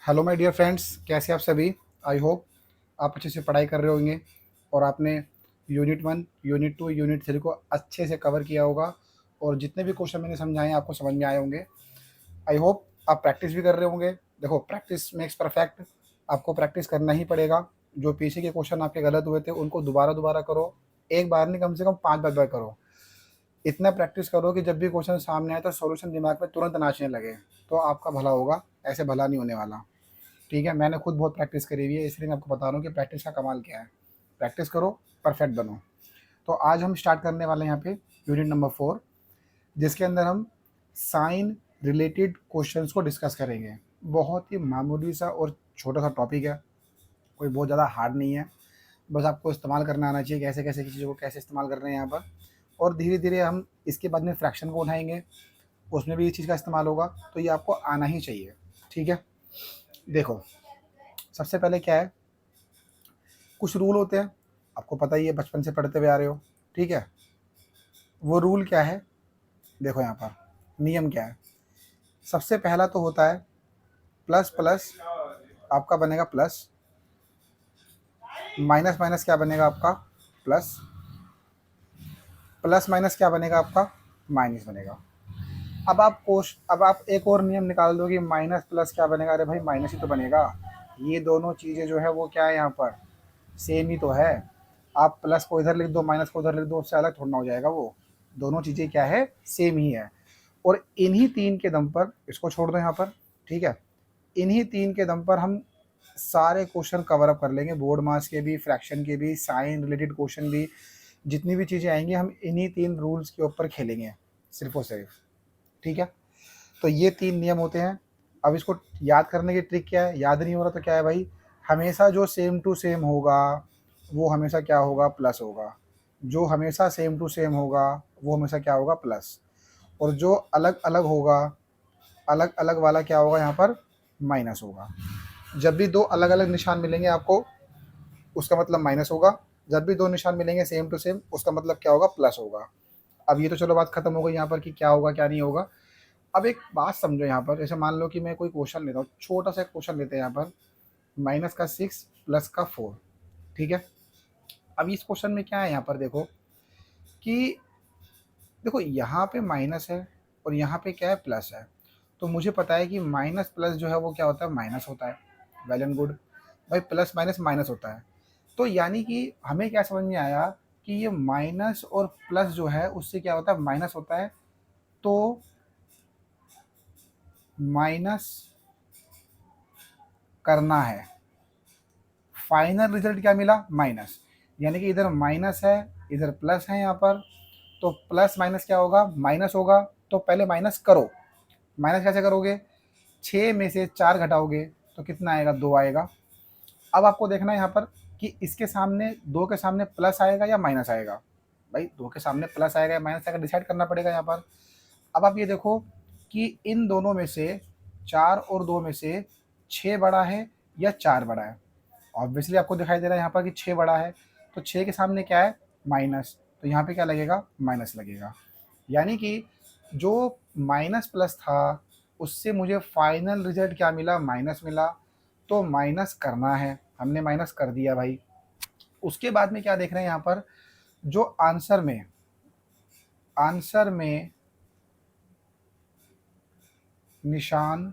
Hello my dear friends, कैसे आप सभी। आई होप आप अच्छे से पढ़ाई कर रहे होंगे और आपने यूनिट 1, यूनिट 2, यूनिट 3 को अच्छे से कवर किया होगा और जितने भी क्वेश्चन मैंने समझाए हैं आपको समझ में आए होंगे। आई होप आप प्रैक्टिस भी कर रहे होंगे। देखो, प्रैक्टिस मेक्स परफेक्ट। आपको प्रैक्टिस करना ही पड़ेगा। जो पीछे के क्वेश्चन आपके गलत हुए थे उनको दोबारा दोबारा करो। एक बार नहीं, कम से कम 5 बार करो। इतना प्रैक्टिस करो कि जब भी क्वेश्चन सामने आए तो सॉल्यूशन दिमाग में तुरंत नाचने लगे। तो आपका भला होगा, ऐसे भला नहीं होने वाला। ठीक है, मैंने खुद बहुत प्रैक्टिस करी हुई है, इसलिए मैं आपको बता रहा हूँ कि प्रैक्टिस का कमाल क्या है। प्रैक्टिस करो, परफेक्ट बनो। तो आज हम स्टार्ट करने वाले हैं यहाँ पे यूनिट नंबर 4, जिसके अंदर हम साइन रिलेटेड क्वेश्चंस को डिस्कस करेंगे। बहुत ही मामूली सा और छोटा सा टॉपिक है, कोई बहुत ज़्यादा हार्ड नहीं है। बस आपको इस्तेमाल करना आना चाहिए, कैसे कैसे चीज़ों को कैसे इस्तेमाल कर रहे हैं यहाँ पर। और धीरे धीरे हम इसके बाद में फ्रैक्शन को उठाएंगे, उसमें भी इस चीज़ का इस्तेमाल होगा। तो ये आपको आना ही चाहिए। ठीक है, देखो, सबसे पहले क्या है, कुछ रूल होते हैं, आपको पता ही है, बचपन से पढ़ते हुए आ रहे हो। ठीक है, वो रूल क्या है, देखो यहाँ पर नियम क्या है। सबसे पहला तो होता है प्लस प्लस आपका बनेगा प्लस, माइनस माइनस क्या बनेगा आपका प्लस, प्लस माइनस क्या बनेगा आपका माइनस बनेगा। अब आप एक और नियम निकाल दो कि माइनस प्लस क्या बनेगा। अरे भाई, माइनस ही तो बनेगा। ये दोनों चीज़ें जो है वो क्या है यहाँ पर, सेम ही तो है। आप प्लस को इधर लिख दो, माइनस को उधर लिख दो, उससे अलग थोड़ा ना हो जाएगा वो। दोनों चीज़ें क्या है, सेम ही है। और इन्हीं तीन के दम पर, इसको छोड़ दो यहाँ पर, ठीक है, इन्हीं तीन के दम पर हम सारे क्वेश्चन कवर अप कर लेंगे, बोर्ड मास के भी, फ्रैक्शन के भी, साइन रिलेटेड क्वेश्चन भी। जितनी भी चीज़ें आएंगी हम इन्हीं तीन रूल्स के ऊपर खेलेंगे, सिर्फ और सिर्फ। ठीक है, तो ये तीन नियम होते हैं। अब इसको याद करने की ट्रिक क्या है, याद नहीं हो रहा तो क्या है भाई, हमेशा जो सेम टू सेम होगा वो हमेशा क्या होगा, प्लस होगा। जो हमेशा सेम टू सेम होगा वो हमेशा क्या होगा, प्लस। और जो अलग अलग होगा, अलग अलग वाला क्या होगा यहाँ पर, माइनस होगा। जब भी दो अलग अलग निशान मिलेंगे आपको, उसका मतलब माइनस होगा। जब भी दो निशान मिलेंगे सेम टू सेम, उसका मतलब क्या होगा, प्लस होगा। अब ये तो चलो बात खत्म हो गई यहाँ पर कि क्या होगा क्या नहीं होगा। अब एक बात समझो यहाँ पर, जैसे मान लो कि मैं कोई क्वेश्चन लेता हूँ, छोटा सा क्वेश्चन लेते हैं यहाँ पर, -6 + 4। ठीक है, अब इस क्वेश्चन में क्या है यहाँ पर, देखो कि देखो यहाँ पे माइनस है और यहाँ पे क्या है, प्लस है। तो मुझे पता है कि माइनस प्लस जो है वो क्या होता है, माइनस होता है। वेल एंड गुड भाई, प्लस माइनस माइनस होता है। तो यानी कि हमें क्या समझ में आया कि ये माइनस और प्लस जो है उससे क्या होता है, माइनस होता है। तो माइनस करना है, फाइनल रिजल्ट क्या मिला, माइनस। यानी कि इधर माइनस है, इधर प्लस है यहाँ पर। तो प्लस माइनस क्या होगा, माइनस होगा। तो पहले माइनस करो। माइनस कैसे करोगे, 6 में से 4 घटाओगे तो कितना आएगा, 2 आएगा। अब आपको देखना है यहाँ पर कि इसके सामने, 2 के सामने प्लस आएगा या माइनस आएगा। भाई 2 के सामने प्लस आएगा या माइनस आएगा, डिसाइड करना पड़ेगा यहाँ पर। अब आप ये देखो कि इन दोनों में से 4 और 2 में से 6 बड़ा है या 4 बड़ा है। ऑब्वियसली आपको दिखाई दे रहा है यहाँ पर कि 6 बड़ा है। तो 6 के सामने क्या है, माइनस। तो यहाँ पे क्या लगेगा, माइनस लगेगा। यानी कि जो माइनस प्लस था उससे मुझे फाइनल रिजल्ट क्या मिला, माइनस मिला। तो माइनस करना है, हमने माइनस कर दिया भाई। उसके बाद में क्या देख रहे हैं यहाँ पर, जो आंसर में निशान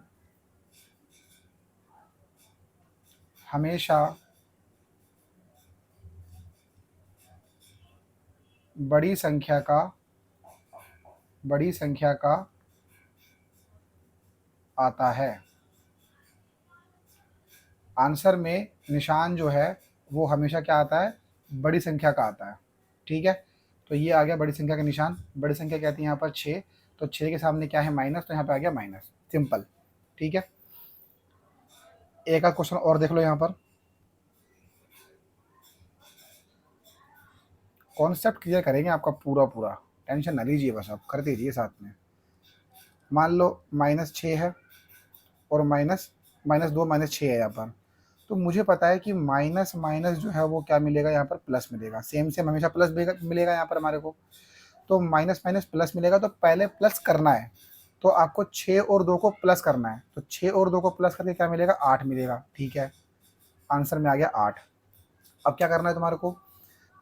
हमेशा बड़ी संख्या का आता है। आंसर में निशान जो है वो हमेशा क्या आता है, बड़ी संख्या का आता है। ठीक है, तो ये आ गया बड़ी संख्या का निशान। बड़ी संख्या क्या आती है यहाँ पर, 6। तो 6 के सामने क्या है, माइनस। तो यहाँ पे आ गया माइनस, सिंपल। ठीक है, एक आध क्वेश्चन और देख लो यहाँ पर। कॉन्सेप्ट क्लियर करेंगे आपका पूरा पूरा, टेंशन ना लीजिए, बस आप करते रहिए साथ में। मान लो -6 है और माइनस -2 -6 है यहाँ पर। तो मुझे पता है कि माइनस माइनस जो है वो क्या मिलेगा यहाँ पर, प्लस मिलेगा। सेम सेम हमेशा प्लस मिलेगा यहाँ पर हमारे को। तो माइनस माइनस प्लस मिलेगा, तो पहले प्लस करना है। तो आपको 6 और 2 को प्लस करना है, तो 6 और 2 को प्लस करके क्या मिलेगा, 8 मिलेगा। ठीक है, आंसर में आ गया 8। अब क्या करना है तुम्हारे को,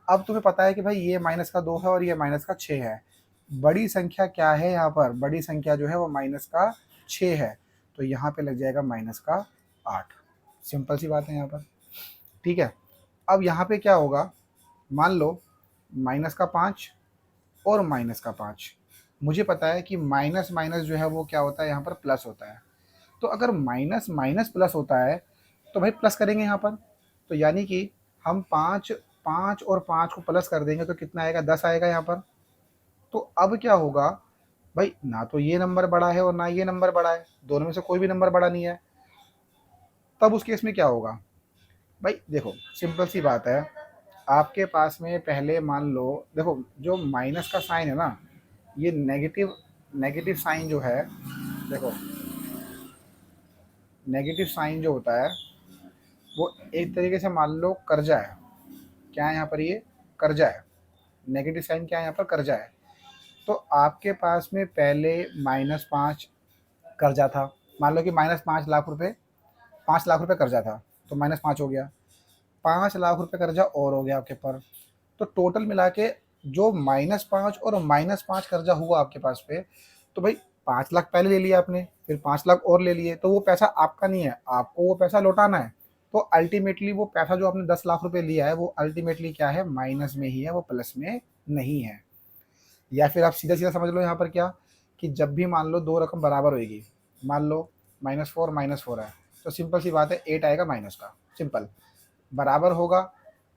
अब तुम्हें पता है कि भाई ये माइनस का 2 है और ये माइनस का 6 है। बड़ी संख्या क्या है यहाँ पर, बड़ी संख्या जो है वो माइनस का 6 है, तो यहाँ पे लग जाएगा माइनस का 8। सिंपल सी बात है यहाँ पर। ठीक है, अब यहाँ पे क्या होगा, मान लो माइनस का 5 और माइनस का 5। मुझे पता है कि माइनस माइनस जो है वो क्या होता है, यहाँ पर प्लस होता है। तो अगर माइनस माइनस प्लस होता है तो भाई प्लस करेंगे यहाँ पर, तो यानी कि हम 5 5 और 5 को प्लस कर देंगे तो कितना आएगा, 10 आएगा यहाँ पर। तो अब क्या होगा भाई, ना तो ये नंबर बड़ा है और ना ये नंबर बड़ा है, दोनों में से कोई भी नंबर बड़ा नहीं है। तब उस केस में क्या होगा भाई, देखो सिंपल सी बात है, आपके पास में पहले मान लो, देखो जो माइनस का साइन है ना, ये नेगेटिव नेगेटिव साइन जो है, देखो नेगेटिव साइन जो होता है वो एक तरीके से मान लो कर्जा है। क्या है यहाँ पर, ये कर्जा है। नेगेटिव साइन क्या है यहाँ पर, कर्जा है। तो आपके पास में पहले -5 कर्जा था, मान लो कि -5 लाख रुपए, 5 लाख रुपए कर्जा था, तो -5 हो गया, 5 लाख रुपए कर्जा और हो गया आपके पर। तो टोटल मिला के जो -5 और -5 कर्जा हुआ आपके पास पे, तो भाई 5 लाख पहले ले लिया आपने, फिर 5 लाख और ले लिए, तो वो पैसा आपका नहीं है, आपको वो पैसा लौटाना है। तो अल्टीमेटली वो पैसा जो आपने 10 लाख रुपए लिया है वो अल्टीमेटली क्या है, माइनस में ही है, वो प्लस में नहीं है। या फिर आप सीधा सीधा समझ लो यहाँ पर क्या, कि जब भी मान लो दो रकम बराबर होगी, मान लो -4 है, तो सिंपल सी बात है 8 आएगा माइनस का, सिंपल। बराबर होगा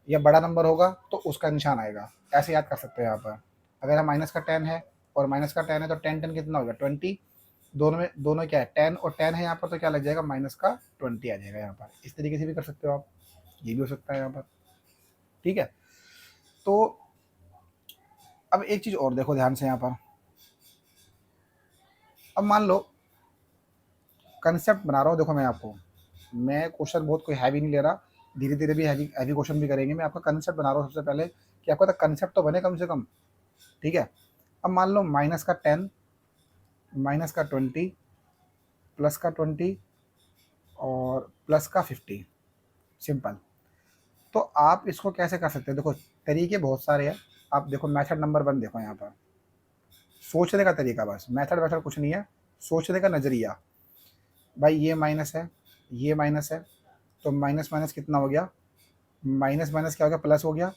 या बड़ा नंबर होगा तो उसका निशान आएगा, ऐसे याद कर सकते हो यहाँ पर। अगर हम माइनस का 10 है और माइनस का 10 है तो 10 कितना होगा, 20। दोनों में दोनों क्या है, 10 और 10 है यहाँ पर, तो क्या लग जाएगा, माइनस का 20 आ जाएगा यहाँ पर। इस तरीके से भी कर सकते हो आप, ये भी हो सकता है यहाँ पर। ठीक है, तो अब एक चीज़ और देखो ध्यान से यहाँ पर। अब मान लो कंसेप्ट बना रहा हूँ, देखो मैं आपको, मैं क्वेश्चन बहुत कोई हैवी नहीं ले रहा, धीरे धीरे भी हैवी हैवी क्वेश्चन भी करेंगे। मैं आपका कंसेप्ट बना रहा हूँ सबसे पहले, कि आपका कंसेप्ट तो बने कम से कम। ठीक है, अब मान लो माइनस का 10, माइनस का 20, प्लस का 20 और प्लस का 50, सिंपल। तो आप इसको कैसे कर सकते हैं, देखो तरीके बहुत सारे हैं। आप देखो मेथड नंबर 1 देखो यहाँ पर, सोचने का तरीका, बस मेथड वेथड कुछ नहीं है, सोचने का नज़रिया। भाई ये माइनस है, ये माइनस है, तो माइनस माइनस कितना हो गया, माइनस माइनस क्या हो गया, प्लस हो गया।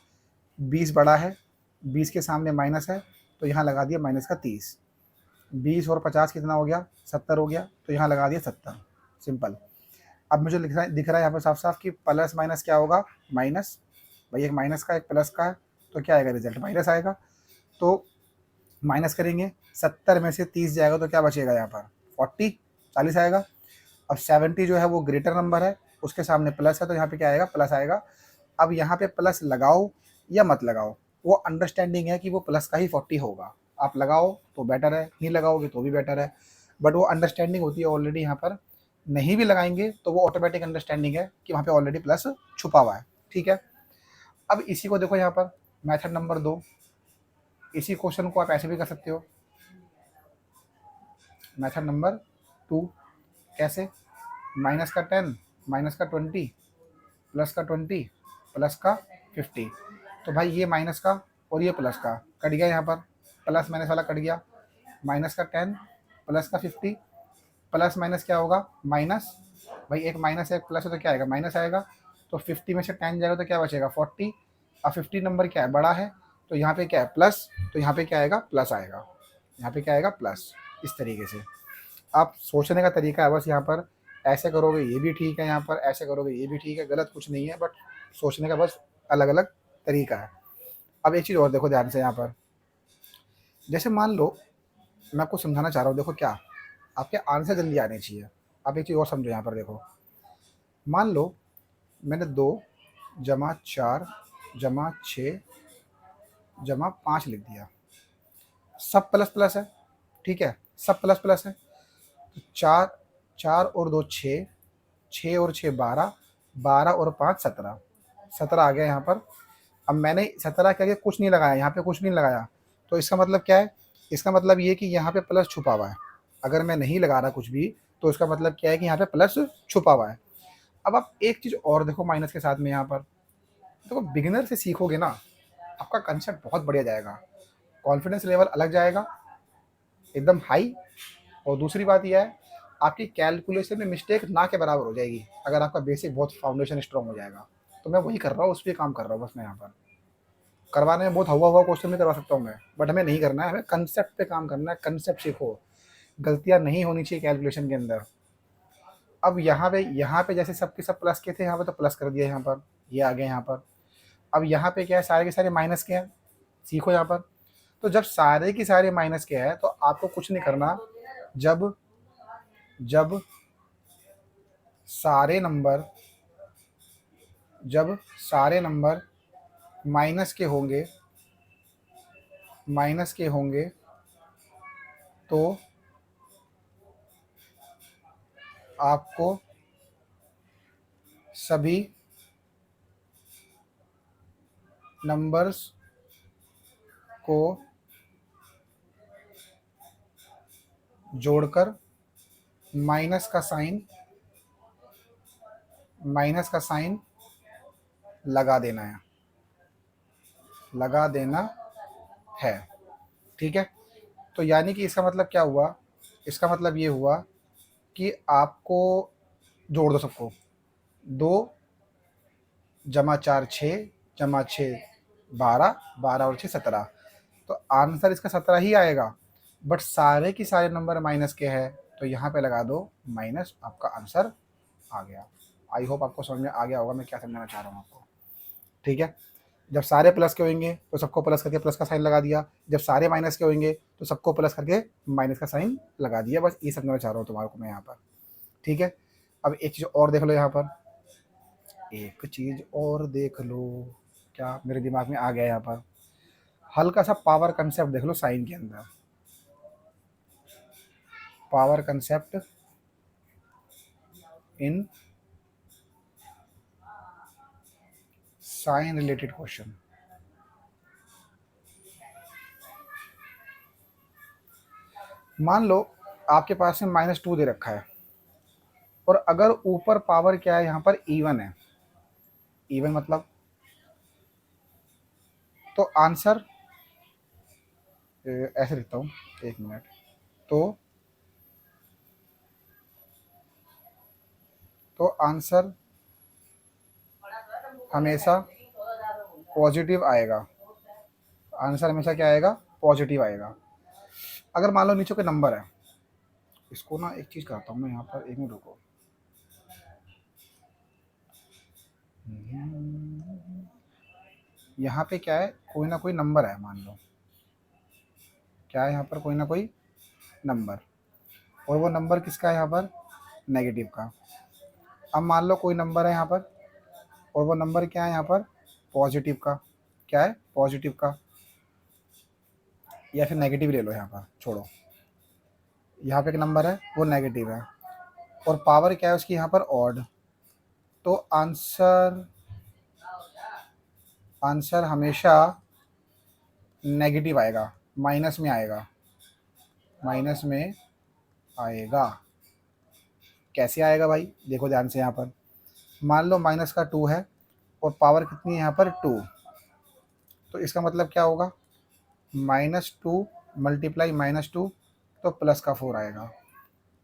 20 बड़ा है, 20 के सामने माइनस है, तो यहाँ लगा दिया माइनस का 30। 20 और 50 कितना हो गया, 70 हो गया, तो यहाँ लगा दिया 70, सिंपल। अब मुझे दिख रहा है यहाँ पर साफ साफ कि प्लस माइनस क्या होगा, माइनस। भाई एक माइनस का एक प्लस का है, तो क्या आएगा, रिजल्ट माइनस आएगा। तो माइनस करेंगे, 70 में से 30 जाएगा तो क्या बचेगा यहाँ पर, 40 आएगा। अब 70 जो है वो ग्रेटर नंबर है, उसके सामने प्लस है, तो यहाँ पे क्या आएगा, प्लस आएगा। अब यहाँ पे प्लस लगाओ या मत लगाओ, वो अंडरस्टैंडिंग है कि वो प्लस का ही 40 होगा। आप लगाओ तो बेटर है, नहीं लगाओगे तो भी बेटर है, बट वो अंडरस्टैंडिंग होती है ऑलरेडी यहाँ पर। नहीं भी लगाएंगे तो वो ऑटोमेटिक अंडरस्टैंडिंग है कि वहाँ पे ऑलरेडी प्लस छुपा हुआ है। ठीक है, अब इसी को देखो यहाँ पर, मेथड नंबर 2, इसी क्वेश्चन को आप ऐसे भी कर सकते हो, मेथड नंबर 2। कैसे, माइनस का 10, माइनस का 20, प्लस का 20, प्लस का 50। तो भाई ये माइनस का और ये प्लस का कट गया, यहाँ पर प्लस माइनस वाला कट गया। माइनस का 10, प्लस का 50, प्लस माइनस क्या होगा, माइनस। भाई एक माइनस है एक प्लस है तो क्या आएगा, माइनस आएगा। तो 50 में से 10 जाएगा तो क्या बचेगा, 40। अब 50 नंबर क्या है, बड़ा है, तो यहाँ पे क्या है, प्लस, तो यहाँ पे क्या आएगा, प्लस आएगा। यहाँ पे क्या आएगा, प्लस। इस तरीके से आप सोचने का तरीका है बस यहाँ पर। ऐसे करोगे ये भी ठीक है, यहाँ पर ऐसे करोगे ये भी ठीक है, गलत कुछ नहीं है, बट सोचने का बस अलग अलग तरीका है। अब एक चीज़ और देखो ध्यान से यहाँ पर, जैसे मान लो मैं आपको समझाना चाह रहा हूँ, देखो क्या, आपके आंसर जल्दी आने चाहिए। आप एक चीज़ और समझो यहाँ पर, देखो मान लो मैंने 2 जमा 4 जमा 6 जमा 5 लिख दिया, सब प्लस प्लस है। ठीक है, सब प्लस प्लस है। तो 4 4 और 2 6, 6 और 6 12, 12 और 5 17, 17 आ गया यहाँ पर। अब मैंने 17 के आगे कुछ नहीं लगाया, यहाँ पे कुछ नहीं लगाया, तो इसका मतलब क्या है, इसका मतलब ये कि यहाँ पे प्लस छुपा हुआ है। अगर मैं नहीं लगा रहा कुछ भी तो उसका मतलब क्या है कि यहाँ पे प्लस छुपा हुआ है। अब आप एक चीज़ और देखो माइनस के साथ में यहाँ पर, देखो बिगिनर से सीखोगे ना, आपका कंसेप्ट बहुत बढ़िया जाएगा, कॉन्फिडेंस लेवल अलग जाएगा एकदम हाई। और दूसरी बात यह है, आपकी कैलकुलेशन में मिस्टेक ना के बराबर हो जाएगी अगर आपका बेसिक बहुत फाउंडेशन स्ट्रॉन्ग हो जाएगा। तो मैं वही कर रहा हूँ, उस पर काम कर रहा हूँ बस। मैं यहाँ पर करवाने में बहुत हवा हुआ क्वेश्चन भी करवा सकता हूँ मैं, बट हमें नहीं करना है, हमें कंसेप्ट पे काम करना है। कंसेप्ट सीखो, गलतियाँ नहीं होनी चाहिए कैलकुलेशन के अंदर। अब यहाँ पे जैसे सबके सब प्लस के थे, यहाँ पे तो प्लस कर दिया, यहाँ पर ये आ गया यहाँ पर। अब यहाँ पे क्या है, सारे के सारे माइनस के हैं, सीखो यहाँ पर। तो जब सारे के सारे माइनस के हैं तो आपको कुछ नहीं करना। जब जब सारे नंबर जब सारे नंबर माइनस के होंगे तो आपको सभी नंबर्स को जोड़कर माइनस का साइन लगा देना है। ठीक है, तो यानी कि इसका मतलब क्या हुआ, इसका मतलब ये हुआ कि आपको जोड़ दो सबको, 2 + 4 6, जमा 6 12, 12 और 6 17। तो आंसर इसका 17 ही आएगा, बट सारे के सारे नंबर माइनस के हैं तो यहाँ पे लगा दो माइनस, आपका आंसर आ गया। आई होप आपको समझ में आ गया होगा मैं क्या समझाना चाह रहा हूँ आपको। ठीक है, जब सारे प्लस के होंगे तो सबको प्लस करके प्लस का साइन लगा दिया, जब सारे माइनस के होंगे तो सबको प्लस करके माइनस का साइन लगा दिया। बस ये समझाना चाह रहा हूँ तुम्हारे को मैं यहाँ पर। ठीक है, अब एक चीज़ और देख लो यहाँ पर, एक चीज़ और देख लो, क्या मेरे दिमाग में आ गया यहाँ पर, हल्का सा पावर कंसेप्ट देख लो साइन के अंदर। Power concept in sine related question. मान लो आपके पास में -2 दे रखा है, और अगर ऊपर पावर क्या है यहाँ पर, इवन है। इवन मतलब तो आंसर ऐसे लिखता हूँ, एक मिनट। तो आंसर हमेशा पॉजिटिव आएगा। आंसर हमेशा क्या आएगा, पॉजिटिव आएगा। अगर मान लो नीचे के नंबर है, इसको ना एक चीज़ करता हूँ मैं यहाँ पर, एक मिनट रुको। यहाँ पे क्या है, कोई ना कोई नंबर है, मान लो क्या है यहाँ पर, कोई ना कोई नंबर, और वो नंबर किसका है यहाँ पर, नेगेटिव का। अब मान लो कोई नंबर है यहाँ पर, और वो नंबर क्या है यहाँ पर, पॉजिटिव का। क्या है, पॉजिटिव का, या फिर नेगेटिव ले लो यहाँ पर, छोड़ो। यहाँ पे एक नंबर है वो नेगेटिव है, और पावर क्या है उसकी यहाँ पर, ऑड। तो आंसर हमेशा नेगेटिव आएगा, माइनस में आएगा, माइनस में आएगा। कैसे आएगा भाई, देखो ध्यान से यहाँ पर। मान लो माइनस का 2 है और पावर कितनी है यहाँ पर, 2। तो इसका मतलब क्या होगा, -2 मल्टीप्लाई -2, तो प्लस का 4 आएगा।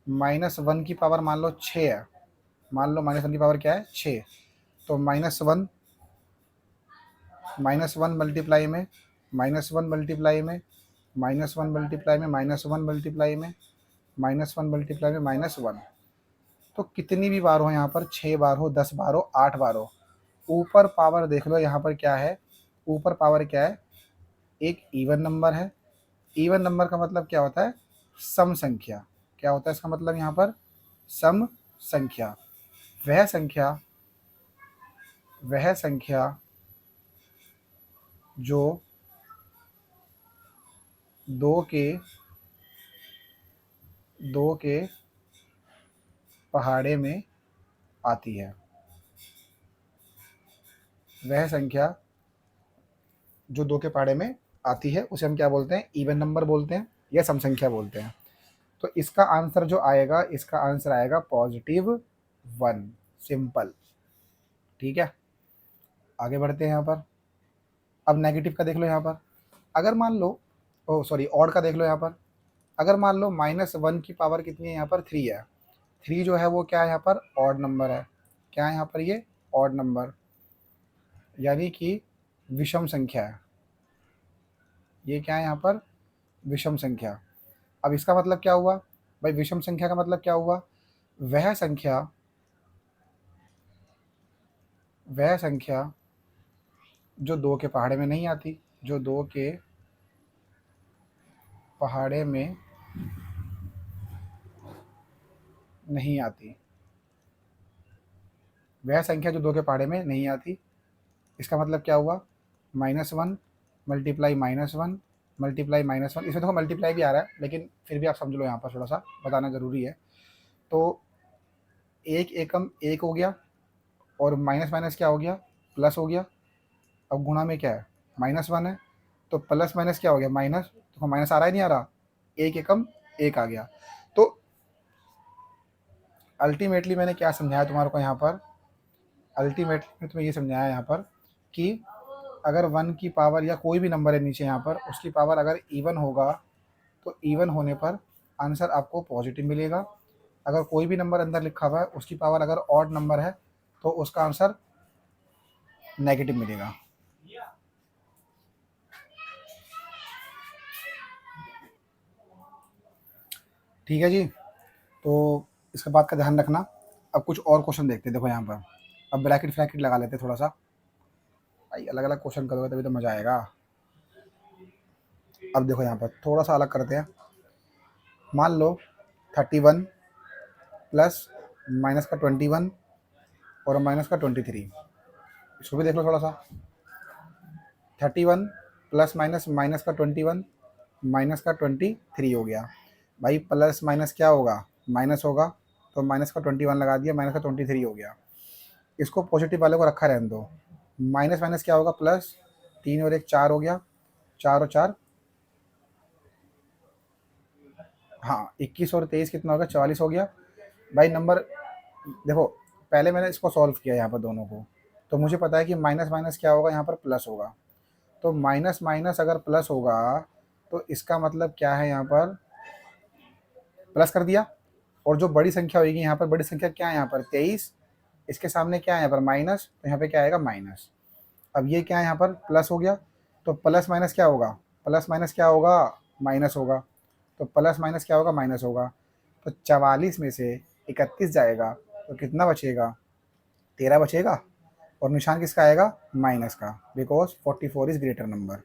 -1 की पावर मान लो 6 है, मान लो -1 की पावर क्या है, 6। तो -1 मल्टीप्लाई में -1 मल्टीप्लाई में -1 मल्टीप्लाई में -1 मल्टीप्लाई में -1 मल्टीप्लाई में -1। तो कितनी भी बार हो यहाँ पर, 6 बार हो, 10 बार हो, 8 बार हो, ऊपर पावर देख लो यहाँ पर क्या है, ऊपर पावर क्या है, एक इवन नंबर है। इवन नंबर का मतलब क्या होता है, सम संख्या। क्या होता है इसका मतलब यहाँ पर, सम संख्या। वह संख्या जो दो के पहाड़े में आती है। वह संख्या जो 2 के पहाड़े में आती है उसे हम क्या बोलते हैं, इवन नंबर बोलते हैं या सम संख्या बोलते हैं। तो इसका आंसर जो आएगा, इसका आंसर आएगा +1, सिंपल। ठीक है, आगे बढ़ते हैं यहाँ पर। अब नेगेटिव का देख लो यहाँ पर। अगर मान लो, ओ सॉरी, ऑड का देख लो यहाँ पर। अगर मान लो -1 की पावर कितनी है यहाँ पर, 3 है। 3 जो है वो क्या है यहाँ पर, ऑड नंबर है। क्या है यहाँ पर, ये ऑड नंबर, यानी कि विषम संख्या है। ये क्या है यहाँ पर, विषम संख्या। अब इसका मतलब क्या हुआ भाई, विषम संख्या का मतलब क्या हुआ, वह संख्या, वह संख्या जो 2 के पहाड़े में नहीं आती, जो 2 के पहाड़े में नहीं आती, वह संख्या जो 2 के पहाड़े में नहीं आती। इसका मतलब क्या हुआ, -1 मल्टीप्लाई -1 मल्टीप्लाई -1। इसमें देखो मल्टीप्लाई भी आ रहा है, लेकिन फिर भी आप समझ लो, यहाँ पर थोड़ा सा बताना ज़रूरी है। तो एक एकम एक हो गया, और माइनस माइनस क्या हो गया, प्लस हो गया। अब गुणा में क्या है, -1 है, तो प्लस माइनस क्या हो गया, माइनस। तो माइनस आ रहा है, नहीं आ रहा, एक एकम एक आ गया। तो अल्टीमेटली मैंने क्या समझाया तुम्हारे को यहाँ पर, अल्टीमेटली तुम्हें ये समझाया यहाँ पर कि अगर 1 की पावर या कोई भी नंबर है नीचे यहाँ पर, उसकी पावर अगर इवन होगा, तो इवन होने पर आंसर आपको पॉजिटिव मिलेगा। अगर कोई भी नंबर अंदर लिखा हुआ है, उसकी पावर अगर ऑड नंबर है, तो उसका आंसर नेगेटिव मिलेगा। ठीक है जी, तो इसके बात का ध्यान रखना। अब कुछ और क्वेश्चन देखते हैं, देखो यहाँ पर। अब ब्रैकेट फ्रैकेट लगा लेते हैं थोड़ा सा, भाई अलग अलग क्वेश्चन करोगे तभी तो मज़ा आएगा। अब देखो यहाँ पर थोड़ा सा अलग करते हैं। मान लो 31 प्लस माइनस का 21 और माइनस का 23, इसको भी देख लो थोड़ा सा। 31 प्लस माइनस माइनस का 21 माइनस का 23 हो गया। भाई प्लस माइनस क्या होगा, माइनस होगा, तो माइनस का 21 लगा दिया, माइनस का 23 हो गया। इसको पॉजिटिव वाले को रखा रहने दो। माइनस माइनस क्या होगा, प्लस, 3 और 1 4 हो गया, 4 और 4, हाँ 21 और 23 कितना हो गया, 44 हो गया। भाई नंबर देखो, पहले मैंने इसको सॉल्व किया यहाँ पर दोनों को, तो मुझे पता है कि माइनस माइनस क्या होगा, यहाँ पर प्लस होगा। तो माइनस माइनस अगर प्लस होगा, तो इसका मतलब क्या है, यहाँ पर प्लस कर दिया। और जो बड़ी संख्या होगी यहाँ पर, बड़ी संख्या क्या है यहाँ पर, 23, इसके सामने क्या है यहाँ पर, माइनस, तो यहाँ पे क्या आएगा, माइनस। अब ये क्या है यहाँ पर, प्लस हो गया, तो प्लस माइनस क्या होगा, प्लस माइनस क्या होगा, माइनस होगा। तो प्लस माइनस क्या होगा, माइनस होगा। तो 44 में से 31 जाएगा, तो कितना बचेगा, 13 बचेगा। और निशान किसका आएगा, माइनस का, because 44 is greater number,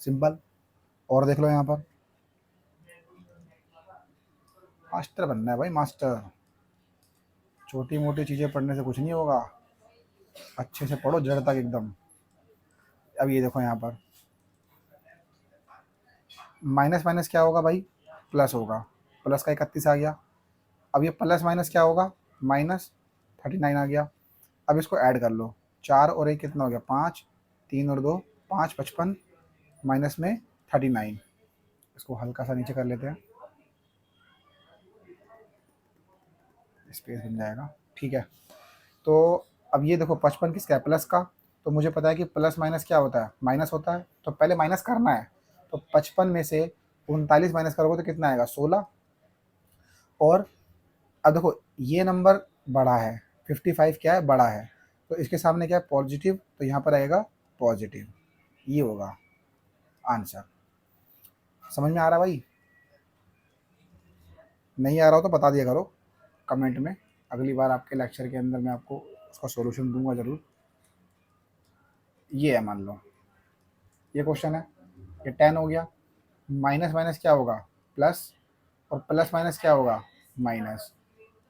simple. और देख लो यहाँ पर, मास्टर बनना है भाई, मास्टर। छोटी मोटी चीज़ें पढ़ने से कुछ नहीं होगा, अच्छे से पढ़ो जड़ तक एकदम। अब ये देखो यहाँ पर, माइनस माइनस क्या होगा भाई, प्लस होगा। प्लस का 31 आ गया। अब ये प्लस माइनस क्या होगा, -39 आ गया। अब इसको ऐड कर लो, 4 और 1 कितना हो गया, 5, 3 और 2 5, 55, माइनस में 39। इसको हल्का सा नीचे कर लेते हैं, स्पेस बन जाएगा। ठीक है, तो अब ये देखो 55 किसका है, प्लस का। तो मुझे पता है कि प्लस माइनस क्या होता है, माइनस होता है। तो पहले माइनस करना है। तो 55 में से 39 माइनस करोगे तो कितना आएगा, 16। और अब देखो ये नंबर बड़ा है, 55 क्या है, बड़ा है। तो इसके सामने क्या है, पॉजिटिव, तो यहाँ पर आएगा पॉजिटिव। ये होगा आंसर। समझ में आ रहा भाई, नहीं आ रहा हो तो बता दिया करो कमेंट में, अगली बार आपके लेक्चर के अंदर मैं आपको उसका सॉल्यूशन दूंगा ज़रूर। ये है, मान लो ये क्वेश्चन है, ये 10 हो गया। माइनस माइनस क्या होगा, प्लस, और प्लस माइनस क्या होगा, माइनस।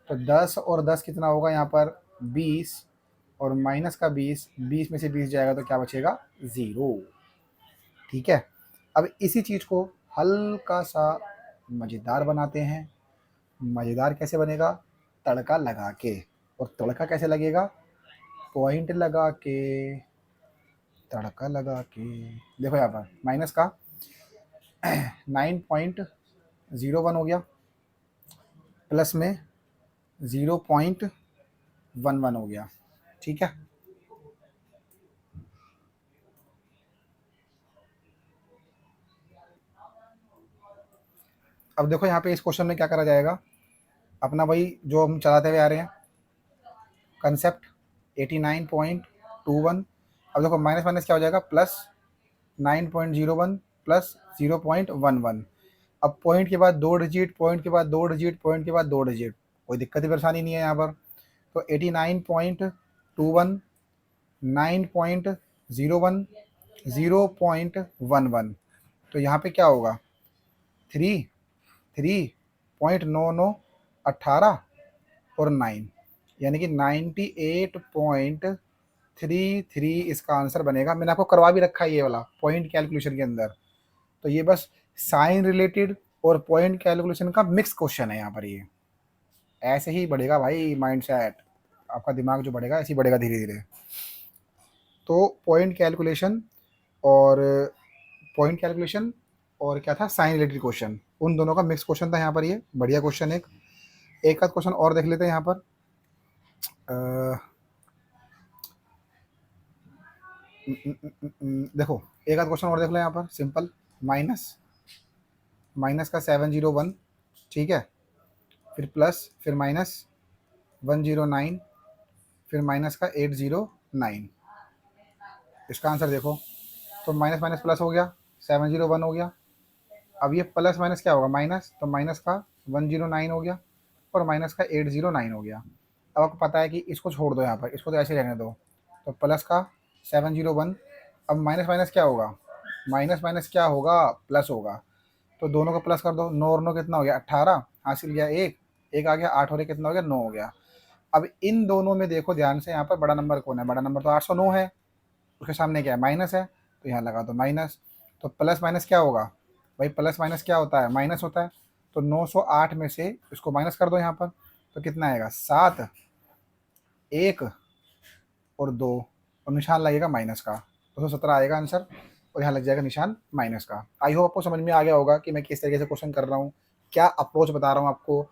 तो 10 और 10 कितना होगा यहाँ पर, 20, और माइनस का 20, 20 में से 20 जाएगा तो क्या बचेगा, 0। ठीक है, अब इसी चीज़ को हल्का सा मज़ेदार बनाते हैं। मज़ेदार कैसे बनेगा, तड़का लगा के। और तड़का कैसे लगेगा, पॉइंट लगा के, तड़का लगा के। देखो यहाँ पर माइनस का 9.01 हो गया, प्लस में 0.11 हो गया। ठीक है, अब देखो यहाँ पे इस क्वेश्चन में क्या करा जाएगा, अपना वही जो हम चलाते हुए आ रहे हैं कंसेप्ट 89.21। अब देखो माइनस माइनस क्या हो जाएगा, प्लस 9.01 प्लस 0.11। अब पॉइंट के बाद दो डिजिट, पॉइंट के बाद दो डिजिट, पॉइंट के बाद दो डिजिट, कोई दिक्कत ही परेशानी नहीं है यहाँ पर। तो 89.21, 9.01, 0.11, तो यहाँ पे क्या होगा, 3.99, 18 और 9, यानी कि 98.33 इसका आंसर बनेगा। मैंने आपको करवा भी रखा है ये वाला पॉइंट कैलकुलेशन के अंदर। तो ये बस साइन रिलेटेड और पॉइंट कैलकुलेशन का मिक्स क्वेश्चन है यहाँ पर। ये ऐसे ही बढ़ेगा भाई माइंड सेट, आपका दिमाग जो बढ़ेगा ऐसे ही बढ़ेगा धीरे धीरे। तो और पॉइंट कैलकुलेशन और क्या था, साइन रिलेटेड क्वेश्चन, उन दोनों का मिक्स क्वेश्चन था यहाँ पर। ये बढ़िया क्वेश्चन। एक आध क्वेश्चन और देख लेते हैं यहाँ पर। देखो एक आध क्वेश्चन और देख लो यहाँ पर, सिंपल। माइनस माइनस का 701, ठीक है, फिर प्लस, फिर माइनस 109, फिर माइनस का 809। इसका आंसर देखो, तो माइनस माइनस प्लस हो गया, 701 हो गया। अब ये प्लस माइनस क्या होगा, माइनस, तो माइनस का 109 हो गया और माइनस का 809 हो गया। अब आपको पता है कि इसको छोड़ दो यहाँ पर, इसको तो ऐसे रहने दो। तो प्लस का 701, अब माइनस माइनस क्या होगा, माइनस माइनस क्या होगा, प्लस होगा। तो दोनों को प्लस कर दो, 9 और 9 कितना हो गया, 18, हासिल गया एक, एक आ गया, 8 और एक कितना हो गया, 9 हो गया। अब इन दोनों में देखो ध्यान से, यहाँ पर बड़ा नंबर कौन है, बड़ा नंबर तो 809 है, उसके सामने क्या है, माइनस है, तो यहाँ लगा दो माइनस। तो प्लस माइनस क्या होगा भाई, प्लस माइनस क्या होता है, माइनस होता है। तो 908 में से इसको माइनस कर दो यहाँ पर, तो कितना आएगा, 7, 1 और 2, और निशान लगेगा माइनस का, 217 आएगा आंसर, और यहाँ लग जाएगा निशान माइनस का। आई होप आपको समझ में आ गया होगा कि मैं किस तरीके से क्वेश्चन कर रहा हूँ, क्या अप्रोच बता रहा हूँ आपको।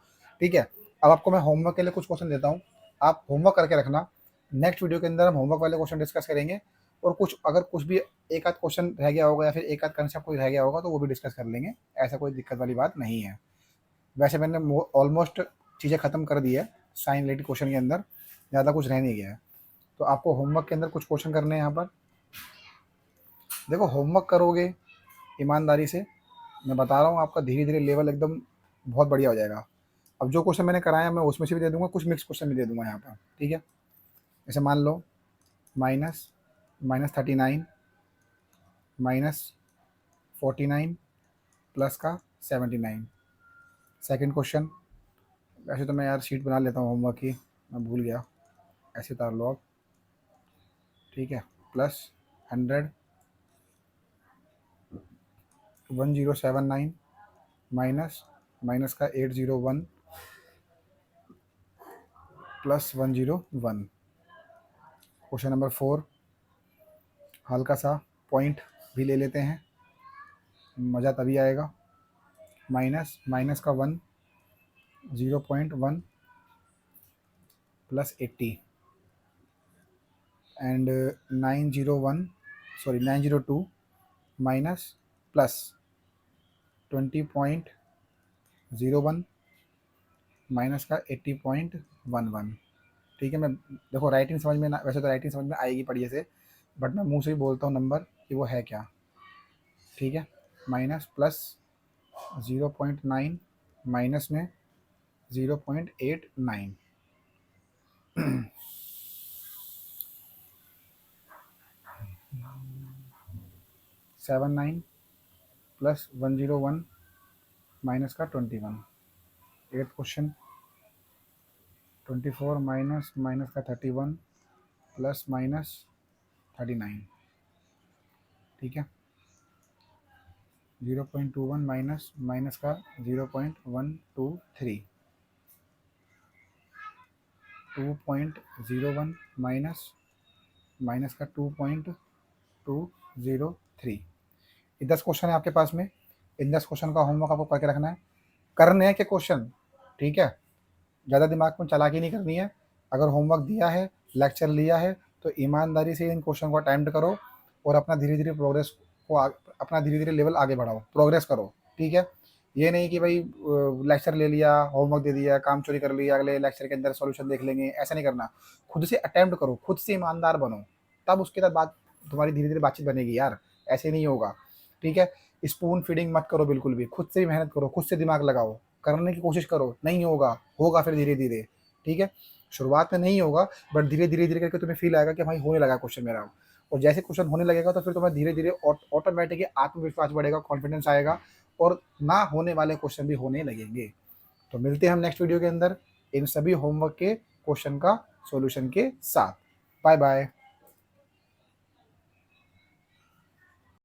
ठीक है, अब आपको मैं होमवर्क के लिए कुछ क्वेश्चन देता हूँ, आप होमवर्क करके रखना। नेक्स्ट वीडियो के अंदर हम होमवर्क वाले क्वेश्चन डिस्कस करेंगे, और कुछ अगर कुछ भी एक आध क्वेश्चन रह गया होगा या फिर एक आध कंसेप्ट कोई रह गया होगा तो वो भी डिस्कस कर लेंगे, ऐसा कोई दिक्कत वाली बात नहीं है। वैसे मैंने ऑलमोस्ट चीज़ें ख़त्म कर दी है साइन रिलेटेड क्वेश्चन के अंदर, ज़्यादा कुछ रह नहीं गया है। तो आपको होमवर्क के अंदर कुछ क्वेश्चन करने हैं यहाँ पर। देखो होमवर्क करोगे ईमानदारी से, मैं बता रहा हूँ आपका धीरे धीरे लेवल एकदम बहुत बढ़िया हो जाएगा। अब जो क्वेश्चन मैंने कराया मैं उसमें से भी दे दूंगा, कुछ मिक्स क्वेश्चन भी दे दूंगा यहाँ पर। ठीक है, जैसे मान लो माइनस माइनस 39, माइनस 49, प्लस का 79। सेकंड क्वेश्चन, वैसे तो मैं यार शीट बना लेता हूँ होमवर्क की, मैं भूल गया, ऐसे उतार लो आप। ठीक है, प्लस 100, 1079, माइनस माइनस का 801, प्लस 101। क्वेश्चन नंबर 4, हल्का सा पॉइंट भी ले लेते हैं, मज़ा तभी आएगा। माइनस माइनस का 1, 0.1 plus 80, and 901, sorry 902, minus plus 20.01 minus का 80.11। ठीक है, मैं देखो राइटिंग समझ में ना, वैसे तो राइटिंग समझ में आएगी बढ़िया से, बट मैं मुंह से ही बोलता हूँ नंबर कि वो है क्या। ठीक है, माइनस प्लस 0.9, माइनस में 0.89, 79 प्लस 101, माइनस का 21। एट क्वेश्चन, 24 माइनस माइनस का 31, प्लस माइनस 39। ठीक है, 0.21 माइनस माइनस का 0.123, 2.01 माइनस माइनस का 2.203। ये 10 क्वेश्चन है आपके पास में। इन 10 क्वेश्चन का होमवर्क आपको करके रखना है, करने हैं के क्वेश्चन। ठीक है, ज़्यादा दिमाग में चालाकी नहीं करनी है। अगर होमवर्क दिया है, लेक्चर लिया है, तो ईमानदारी से इन क्वेश्चन को अटेम्प्ट करो और अपना धीरे-धीरे प्रोग्रेस को अपना धीरे-धीरे लेवल आगे बढ़ाओ, प्रोग्रेस करो, ठीक है? ये नहीं कि भाई लेक्चर ले लिया, होमवर्क दे दिया, काम चोरी कर लिया, अगले लेक्चर के अंदर सॉल्यूशन देख लेंगे, ऐसा नहीं करना। खुद से अटेम्प्ट करो, खुद से ईमानदार बनो, तब उसके बाद बात तुम्हारी धीरे-धीरे बातचीत बनेगी यार, ऐसे नहीं होगा, ठीक है? स्पून फीडिंग मत करो बिल्कुल भी, खुद से ही मेहनत करो, खुद से दिमाग लगाओ, करने की कोशिश करो, नहीं होगा, होगा फिर धीरे-धीरे, ठीक है? शुरुआत में नहीं होगा, बट धीरे-धीरे करके तुम्हें फ़ील आएगा कि भाई होने लगा क्वेश्चन मेरा, और जैसे क्वेश्चन होने लगेगा तो फिर तुम्हें धीरे-धीरे ऑटोमैटिकली आत्मविश्वास बढ़ेगा, कॉन्फिडेंस आएगा और ना होने वाले क्वेश्चन भी होने लगेंगे। तो मिलते हैं हम नेक्स्ट वीडियो के अंदर इन सभी होमवर्क के क्वेश्चन का सॉल्यूशन के साथ। Bye bye.